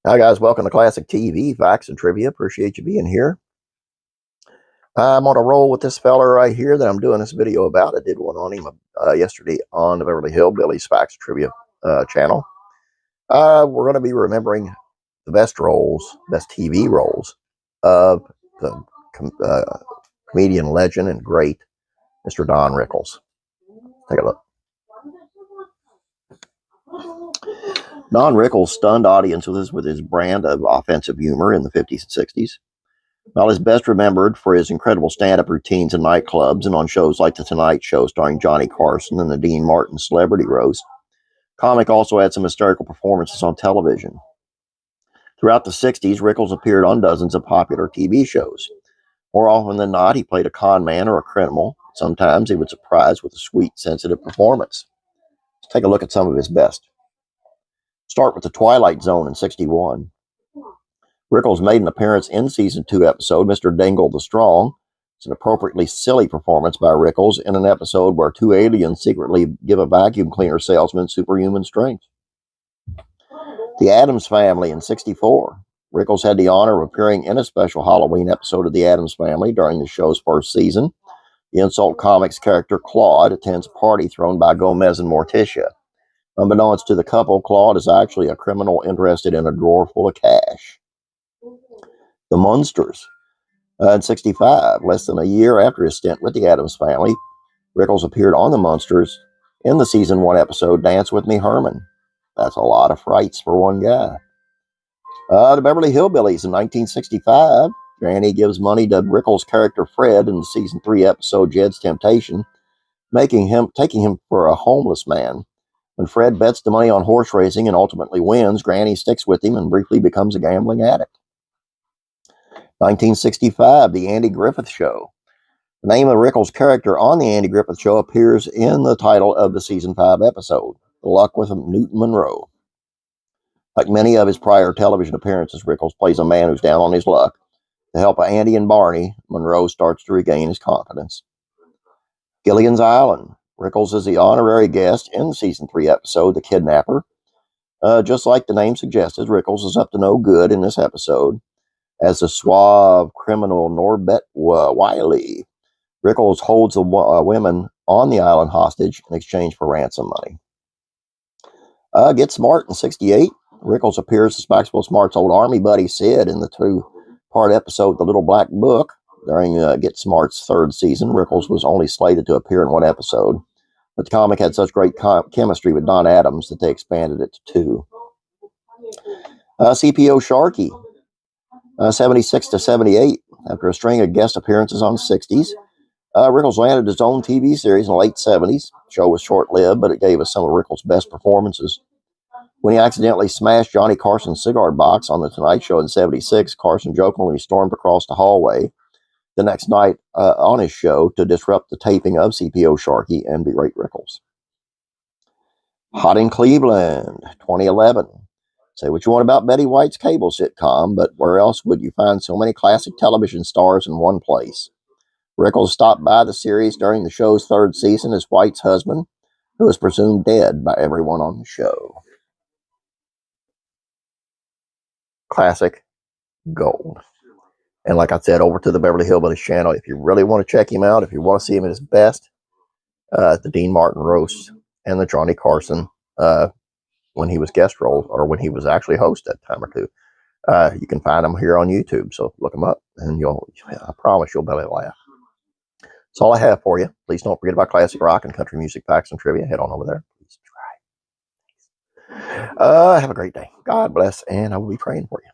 Hi guys, welcome to Classic TV Facts and Trivia. Appreciate you being here. I'm on a roll with this fella right here that I'm doing this video about. I did one on him yesterday on the Beverly Hillbillies Facts and Trivia channel. We're going to be remembering the best roles, best TV roles of the comedian legend and great Mr. Don Rickles. Take a look. Don Rickles stunned audiences with his brand of offensive humor in the 50s and 60s. While he's best remembered for his incredible stand-up routines in nightclubs and on shows like The Tonight Show starring Johnny Carson and the Dean Martin Celebrity Roast, comic also had some hysterical performances on television. Throughout the 60s, Rickles appeared on dozens of popular TV shows. More often than not, he played a con man or a criminal. Sometimes he would surprise with a sweet, sensitive performance. Let's take a look at some of his best. Start with The Twilight Zone in '61. Rickles made an appearance in Season 2 episode, Mr. Dingle the Strong. It's an appropriately silly performance by Rickles in an episode where two aliens secretly give a vacuum cleaner salesman superhuman strength. The Addams Family in '64. Rickles had the honor of appearing in a special Halloween episode of The Addams Family during the show's first season. The Insult Comics character Claude attends a party thrown by Gomez and Morticia. Unbeknownst to the couple, Claude is actually a criminal interested in a drawer full of cash. The Munsters. In '65, less than a year after his stint with the Addams Family, Rickles appeared on the Munsters in the Season 1 episode Dance With Me, Herman. That's a lot of frights for one guy. The Beverly Hillbillies in 1965. Granny gives money to Rickles' character Fred in the Season 3 episode Jed's Temptation, taking him for a homeless man. When Fred bets the money on horse racing and ultimately wins, Granny sticks with him and briefly becomes a gambling addict. 1965, The Andy Griffith Show. The name of Rickles' character on The Andy Griffith Show appears in the title of the Season 5 episode, The Luck with Newton Monroe. Like many of his prior television appearances, Rickles plays a man who's down on his luck. To help Andy and Barney, Monroe starts to regain his confidence. Gilligan's Island. Rickles is the honorary guest in the Season 3 episode, The Kidnapper. Just like the name suggests, Rickles is up to no good in this episode. As the suave criminal Norbert Wiley, Rickles holds the women on the island hostage in exchange for ransom money. Get Smart in '68. Rickles appears as Maxwell Smart's old army buddy Sid in the two-part episode The Little Black Book. During Get Smart's third season, Rickles was only slated to appear in one episode, but the comic had such great chemistry with Don Adams that they expanded it to 2. CPO Sharkey. 76 to '78. After a string of guest appearances on the '60s, Rickles landed his own TV series in the late '70s. The show was short-lived, but it gave us some of Rickles' best performances. When he accidentally smashed Johnny Carson's cigar box on The Tonight Show in '76, Carson jokingly stormed across the hallway the next night on his show to disrupt the taping of CPO Sharkey and berate Rickles. Hot in Cleveland, 2011. Say what you want about Betty White's cable sitcom, but where else would you find so many classic television stars in one place? Rickles stopped by the series during the show's third season as White's husband, who was presumed dead by everyone on the show. Classic gold. And like I said, over to the Beverly Hillbillies channel, if you really want to check him out, if you want to see him at his best, the Dean Martin roast and the Johnny Carson when he was guest role, or when he was actually host that time or two. You can find them here on YouTube, so look them up, and I promise you'll belly laugh. That's all I have for you. Please don't forget about classic rock and country music facts and trivia. Head on over there. Please subscribe. Have a great day. God bless, and I will be praying for you.